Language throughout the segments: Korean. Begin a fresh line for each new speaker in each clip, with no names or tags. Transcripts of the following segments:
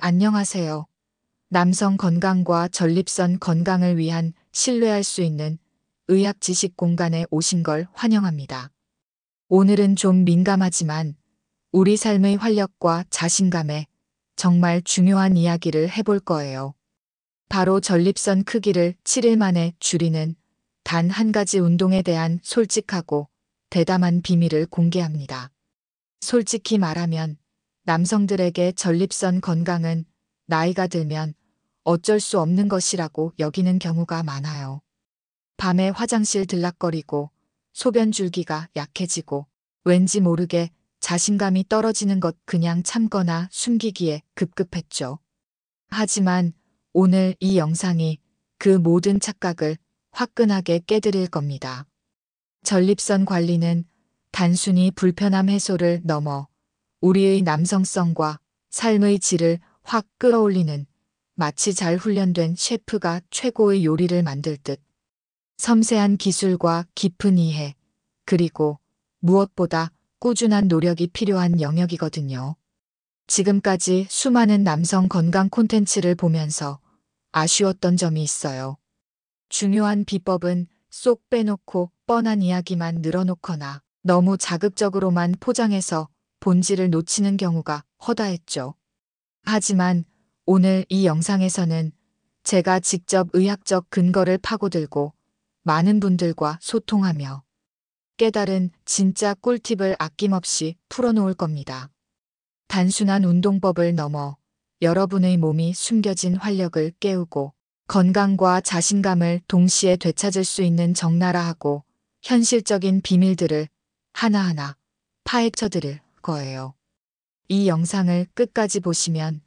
안녕하세요. 남성 건강과 전립선 건강을 위한 신뢰할 수 있는 의학 지식 공간에 오신 걸 환영합니다. 오늘은 좀 민감하지만 우리 삶의 활력과 자신감에 정말 중요한 이야기를 해볼 거예요. 바로 전립선 크기를 7일 만에 줄이는 단 한 가지 운동에 대한 솔직하고 대담한 비밀을 공개합니다. 솔직히 말하면 남성들에게 전립선 건강은 나이가 들면 어쩔 수 없는 것이라고 여기는 경우가 많아요. 밤에 화장실 들락거리고 소변 줄기가 약해지고 왠지 모르게 자신감이 떨어지는 것 그냥 참거나 숨기기에 급급했죠. 하지만 오늘 이 영상이 그 모든 착각을 화끈하게 깨드릴 겁니다. 전립선 관리는 단순히 불편함 해소를 넘어 우리의 남성성과 삶의 질을 확 끌어올리는 마치 잘 훈련된 셰프가 최고의 요리를 만들 듯 섬세한 기술과 깊은 이해, 그리고 무엇보다 꾸준한 노력이 필요한 영역이거든요. 지금까지 수많은 남성 건강 콘텐츠를 보면서 아쉬웠던 점이 있어요. 중요한 비법은 쏙 빼놓고 뻔한 이야기만 늘어놓거나 너무 자극적으로만 포장해서 본질을 놓치는 경우가 허다했죠. 하지만 오늘 이 영상에서는 제가 직접 의학적 근거를 파고들고 많은 분들과 소통하며 깨달은 진짜 꿀팁을 아낌없이 풀어놓을 겁니다. 단순한 운동법을 넘어 여러분의 몸이 숨겨진 활력을 깨우고 건강과 자신감을 동시에 되찾을 수 있는 적나라하고 현실적인 비밀들을 하나하나 파헤쳐 드릴 거예요. 이 영상을 끝까지 보시면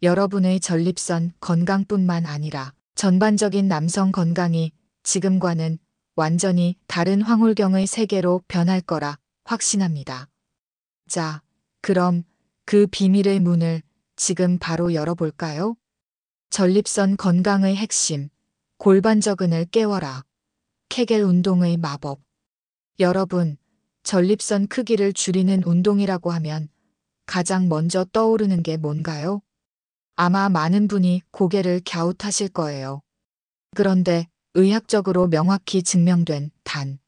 여러분의 전립선 건강뿐만 아니라 전반적인 남성 건강이 지금과는 완전히 다른 황홀경의 세계로 변할 거라 확신합니다. 자, 그럼 그 비밀의 문을 지금 바로 열어볼까요? 전립선 건강의 핵심, 골반저근을 깨워라. 케겔 운동의 마법. 여러분, 전립선 크기를 줄이는 운동이라고 하면 가장 먼저 떠오르는 게 뭔가요? 아마 많은 분이 고개를 갸웃하실 거예요. 그런데 의학적으로 명확히 증명된 단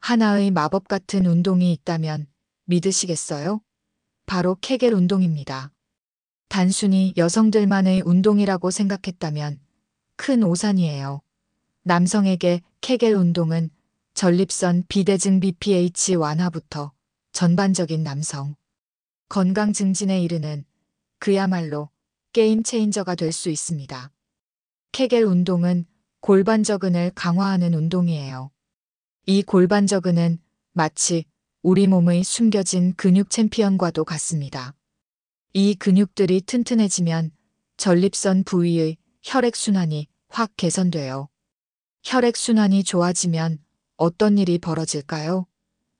하나의 마법 같은 운동이 있다면 믿으시겠어요? 바로 케겔 운동입니다. 단순히 여성들만의 운동이라고 생각했다면 큰 오산이에요. 남성에게 케겔 운동은 전립선 비대증 BPH 완화부터 전반적인 남성 건강 증진에 이르는 그야말로 게임 체인저가 될 수 있습니다. 케겔 운동은 골반저근을 강화하는 운동이에요. 이 골반저근은 마치 우리 몸의 숨겨진 근육 챔피언과도 같습니다. 이 근육들이 튼튼해지면 전립선 부위의 혈액순환이 확 개선돼요. 혈액순환이 좋아지면 어떤 일이 벌어질까요?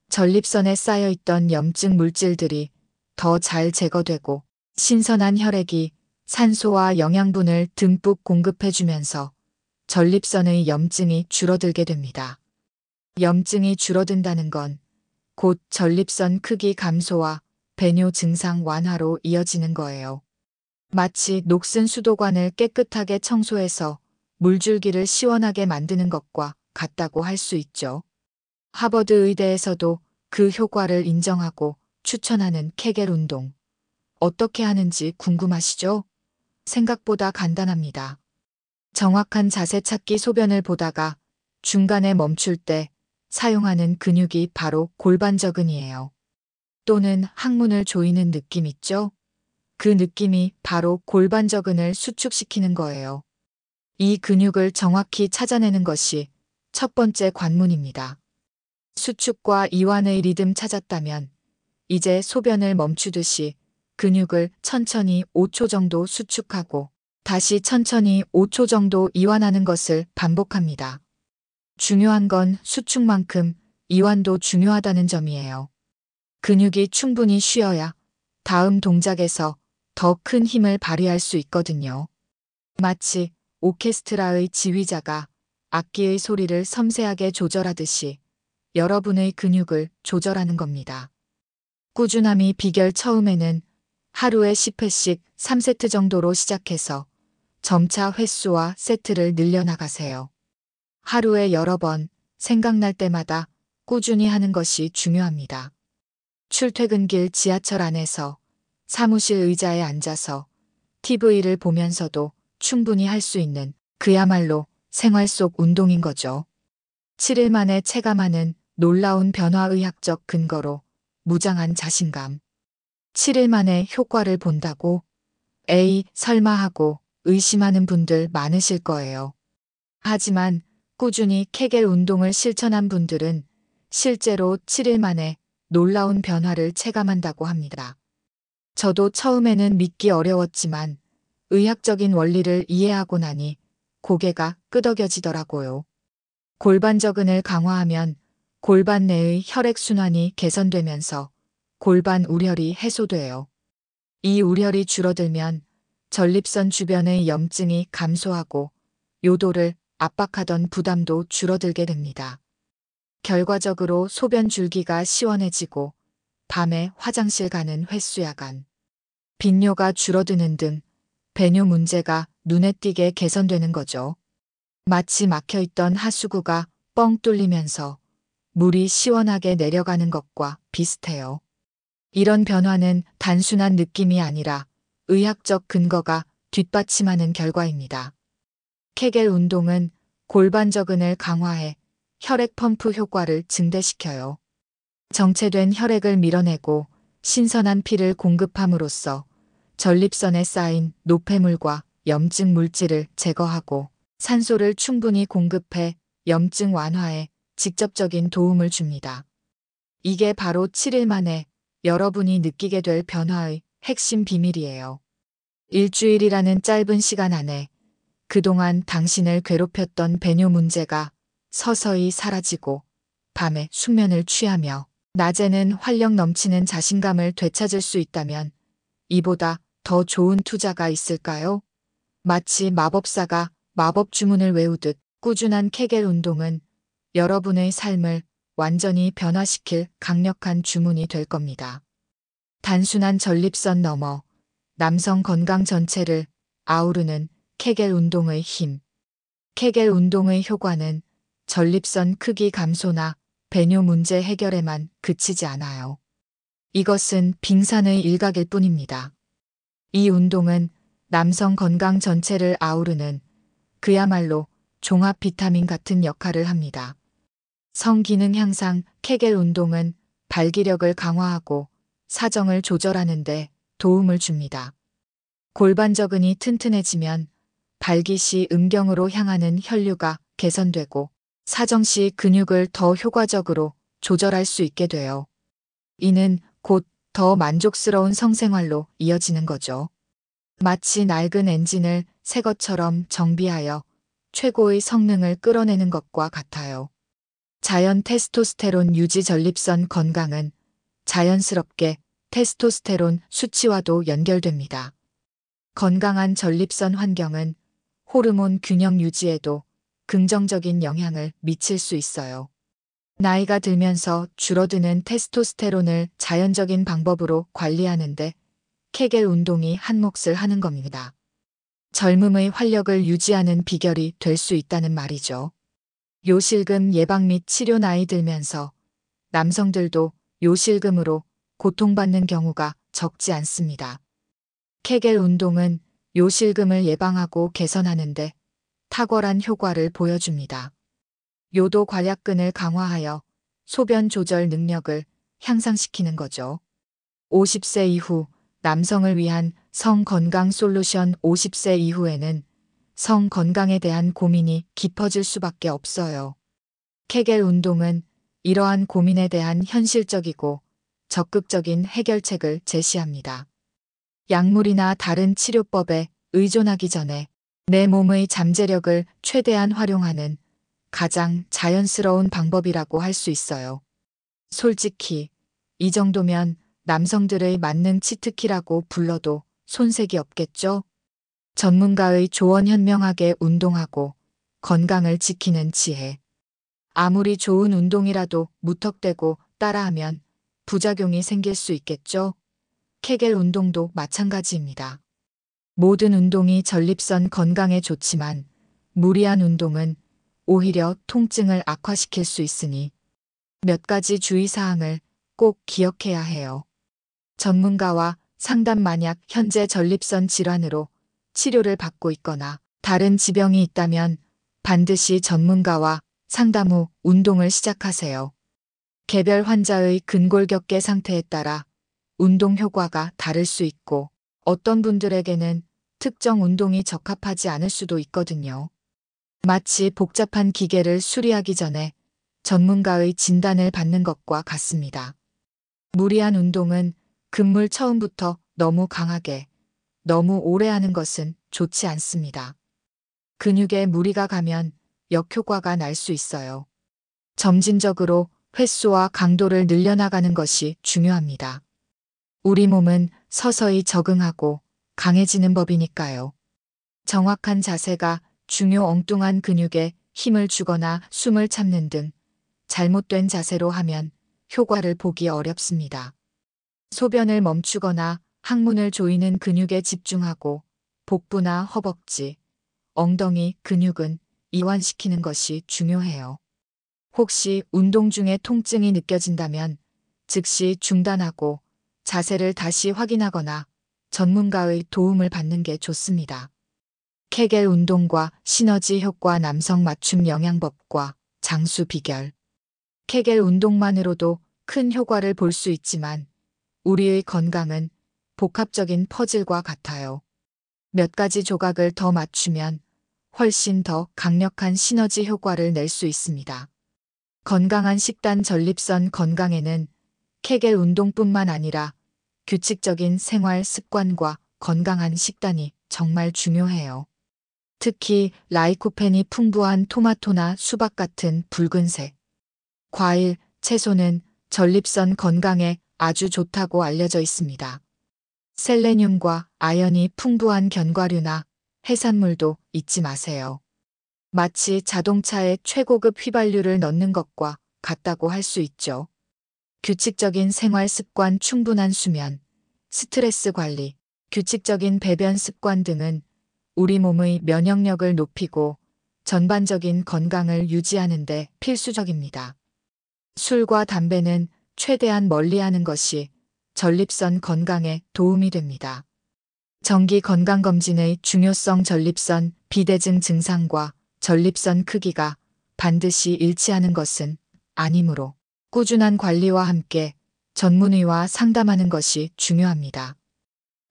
전립선에 쌓여있던 염증 물질들이 더 잘 제거되고 신선한 혈액이 산소와 영양분을 듬뿍 공급해주면서 전립선의 염증이 줄어들게 됩니다. 염증이 줄어든다는 건 곧 전립선 크기 감소와 배뇨 증상 완화로 이어지는 거예요. 마치 녹슨 수도관을 깨끗하게 청소해서 물줄기를 시원하게 만드는 것과 같다고 할 수 있죠. 하버드 의대에서도 그 효과를 인정하고 추천하는 케겔 운동. 어떻게 하는지 궁금하시죠? 생각보다 간단합니다. 정확한 자세 찾기 소변을 보다가 중간에 멈출 때 사용하는 근육이 바로 골반저근이에요. 또는 항문을 조이는 느낌 있죠? 그 느낌이 바로 골반저근을 수축시키는 거예요. 이 근육을 정확히 찾아내는 것이 첫 번째 관문입니다. 수축과 이완의 리듬 찾았다면 이제 소변을 멈추듯이 근육을 천천히 5초 정도 수축하고 다시 천천히 5초 정도 이완하는 것을 반복합니다. 중요한 건 수축만큼 이완도 중요하다는 점이에요. 근육이 충분히 쉬어야 다음 동작에서 더 큰 힘을 발휘할 수 있거든요. 마치 오케스트라의 지휘자가 악기의 소리를 섬세하게 조절하듯이 여러분의 근육을 조절하는 겁니다. 꾸준함이 비결 처음에는 하루에 10회씩 3세트 정도로 시작해서 점차 횟수와 세트를 늘려나가세요. 하루에 여러 번 생각날 때마다 꾸준히 하는 것이 중요합니다. 출퇴근길 지하철 안에서 사무실 의자에 앉아서 TV를 보면서도 충분히 할 수 있는 그야말로 생활 속 운동인 거죠. 7일 만에 체감하는 놀라운 변화의학적 근거로 무장한 자신감. 7일 만에 효과를 본다고? 에이, 설마 하고 의심하는 분들 많으실 거예요. 하지만 꾸준히 케겔 운동을 실천한 분들은 실제로 7일 만에 놀라운 변화를 체감한다고 합니다. 저도 처음에는 믿기 어려웠지만 의학적인 원리를 이해하고 나니 고개가 끄덕여지더라고요. 골반저근을 강화하면 골반 내의 혈액순환이 개선되면서 골반 우혈이 해소돼요. 이 우혈이 줄어들면 전립선 주변의 염증이 감소하고 요도를 압박하던 부담도 줄어들게 됩니다. 결과적으로 소변 줄기가 시원해지고 밤에 화장실 가는 횟수 야간, 빈뇨가 줄어드는 등 배뇨 문제가 눈에 띄게 개선되는 거죠. 마치 막혀있던 하수구가 뻥 뚫리면서 물이 시원하게 내려가는 것과 비슷해요. 이런 변화는 단순한 느낌이 아니라 의학적 근거가 뒷받침하는 결과입니다. 케겔 운동은 골반저근을 강화해 혈액 펌프 효과를 증대시켜요. 정체된 혈액을 밀어내고 신선한 피를 공급함으로써 전립선에 쌓인 노폐물과 염증 물질을 제거하고 산소를 충분히 공급해 염증 완화에 직접적인 도움을 줍니다. 이게 바로 7일 만에 여러분이 느끼게 될 변화의 핵심 비밀이에요. 일주일이라는 짧은 시간 안에 그동안 당신을 괴롭혔던 배뇨 문제가 서서히 사라지고 밤에 숙면을 취하며 낮에는 활력 넘치는 자신감을 되찾을 수 있다면 이보다 더 좋은 투자가 있을까요? 마치 마법사가 마법 주문을 외우듯 꾸준한 케겔 운동은 여러분의 삶을 완전히 변화시킬 강력한 주문이 될 겁니다. 단순한 전립선 너머 남성 건강 전체를 아우르는 케겔 운동의 힘. 케겔 운동의 효과는 전립선 크기 감소나 배뇨 문제 해결에만 그치지 않아요. 이것은 빙산의 일각일 뿐입니다. 이 운동은 남성 건강 전체를 아우르는 그야말로 종합 비타민 같은 역할을 합니다. 성기능 향상 케겔 운동은 발기력을 강화하고 사정을 조절하는 데 도움을 줍니다. 골반저근이 튼튼해지면 발기 시 음경으로 향하는 혈류가 개선되고 사정 시 근육을 더 효과적으로 조절할 수 있게 돼요. 이는 곧 더 만족스러운 성생활로 이어지는 거죠. 마치 낡은 엔진을 새 것처럼 정비하여 최고의 성능을 끌어내는 것과 같아요. 자연 테스토스테론 유지 전립선 건강은 자연스럽게 테스토스테론 수치와도 연결됩니다. 건강한 전립선 환경은 호르몬 균형 유지에도 긍정적인 영향을 미칠 수 있어요. 나이가 들면서 줄어드는 테스토스테론을 자연적인 방법으로 관리하는데 케겔 운동이 한 몫을 하는 겁니다. 젊음의 활력을 유지하는 비결이 될 수 있다는 말이죠. 요실금 예방 및 치료 나이 들면서 남성들도 요실금으로 고통받는 경우가 적지 않습니다. 케겔 운동은 요실금을 예방하고 개선하는데 탁월한 효과를 보여줍니다. 요도 관략근을 강화하여 소변 조절 능력을 향상시키는 거죠. 50세 이후 남성을 위한 성 건강 솔루션. 50세 이후에는 성 건강에 대한 고민이 깊어질 수밖에 없어요. 케겔 운동은 이러한 고민에 대한 현실적이고 적극적인 해결책을 제시합니다. 약물이나 다른 치료법에 의존하기 전에 내 몸의 잠재력을 최대한 활용하는 가장 자연스러운 방법이라고 할 수 있어요. 솔직히 이 정도면 남성들의 만능 치트키라고 불러도 손색이 없겠죠? 전문가의 조언 현명하게 운동하고 건강을 지키는 지혜. 아무리 좋은 운동이라도 무턱대고 따라하면 부작용이 생길 수 있겠죠? 케겔 운동도 마찬가지입니다. 모든 운동이 전립선 건강에 좋지만 무리한 운동은 오히려 통증을 악화시킬 수 있으니 몇 가지 주의사항을 꼭 기억해야 해요. 전문가와 상담. 만약 현재 전립선 질환으로 치료를 받고 있거나 다른 지병이 있다면 반드시 전문가와 상담 후 운동을 시작하세요. 개별 환자의 근골격계 상태에 따라 운동 효과가 다를 수 있고 어떤 분들에게는 특정 운동이 적합하지 않을 수도 있거든요. 마치 복잡한 기계를 수리하기 전에 전문가의 진단을 받는 것과 같습니다. 무리한 운동은 근물 처음부터 너무 강하게, 너무 오래 하는 것은 좋지 않습니다. 근육에 무리가 가면 역효과가 날 수 있어요. 점진적으로 횟수와 강도를 늘려나가는 것이 중요합니다. 우리 몸은 서서히 적응하고 강해지는 법이니까요. 정확한 자세가 중요. 엉뚱한 근육에 힘을 주거나 숨을 참는 등 잘못된 자세로 하면 효과를 보기 어렵습니다. 소변을 멈추거나 항문을 조이는 근육에 집중하고 복부나 허벅지, 엉덩이 근육은 이완시키는 것이 중요해요. 혹시 운동 중에 통증이 느껴진다면 즉시 중단하고 자세를 다시 확인하거나 전문가의 도움을 받는 게 좋습니다. 케겔 운동과 시너지 효과. 남성 맞춤 영양법과 장수 비결. 케겔 운동만으로도 큰 효과를 볼 수 있지만 우리의 건강은 복합적인 퍼즐과 같아요. 몇 가지 조각을 더 맞추면 훨씬 더 강력한 시너지 효과를 낼 수 있습니다. 건강한 식단. 전립선 건강에는 케겔 운동뿐만 아니라 규칙적인 생활 습관과 건강한 식단이 정말 중요해요. 특히 라이코펜이 풍부한 토마토나 수박 같은 붉은색 과일, 채소는 전립선 건강에 아주 좋다고 알려져 있습니다. 셀레늄과 아연이 풍부한 견과류나 해산물도 잊지 마세요. 마치 자동차에 최고급 휘발유를 넣는 것과 같다고 할 수 있죠. 규칙적인 생활 습관, 충분한 수면, 스트레스 관리, 규칙적인 배변 습관 등은 우리 몸의 면역력을 높이고 전반적인 건강을 유지하는 데 필수적입니다. 술과 담배는 최대한 멀리하는 것이 전립선 건강에 도움이 됩니다. 정기 건강검진의 중요성. 전립선 비대증 증상과 전립선 크기가 반드시 일치하는 것은 아니므로 꾸준한 관리와 함께 전문의와 상담하는 것이 중요합니다.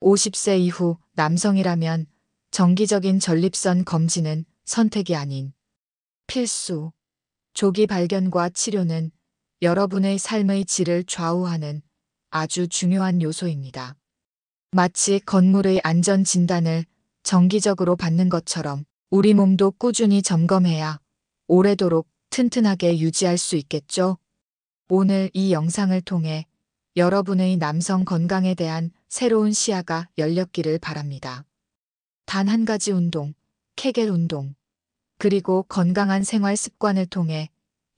50세 이후 남성이라면 정기적인 전립선 검진은 선택이 아닌 필수. 조기 발견과 치료는 여러분의 삶의 질을 좌우하는 아주 중요한 요소입니다. 마치 건물의 안전 진단을 정기적으로 받는 것처럼 우리 몸도 꾸준히 점검해야 오래도록 튼튼하게 유지할 수 있겠죠? 오늘 이 영상을 통해 여러분의 남성 건강에 대한 새로운 시야가 열렸기를 바랍니다. 단 한 가지 운동, 케겔 운동, 그리고 건강한 생활 습관을 통해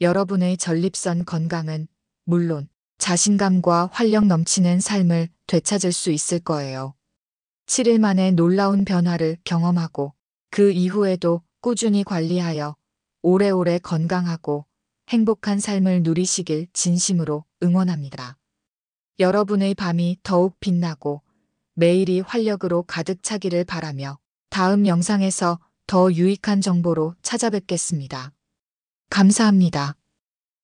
여러분의 전립선 건강은 물론 자신감과 활력 넘치는 삶을 되찾을 수 있을 거예요. 7일 만에 놀라운 변화를 경험하고 그 이후에도 꾸준히 관리하여 오래오래 건강하고 행복한 삶을 누리시길 진심으로 응원합니다. 여러분의 밤이 더욱 빛나고 매일이 활력으로 가득 차기를 바라며 다음 영상에서 더 유익한 정보로 찾아뵙겠습니다. 감사합니다.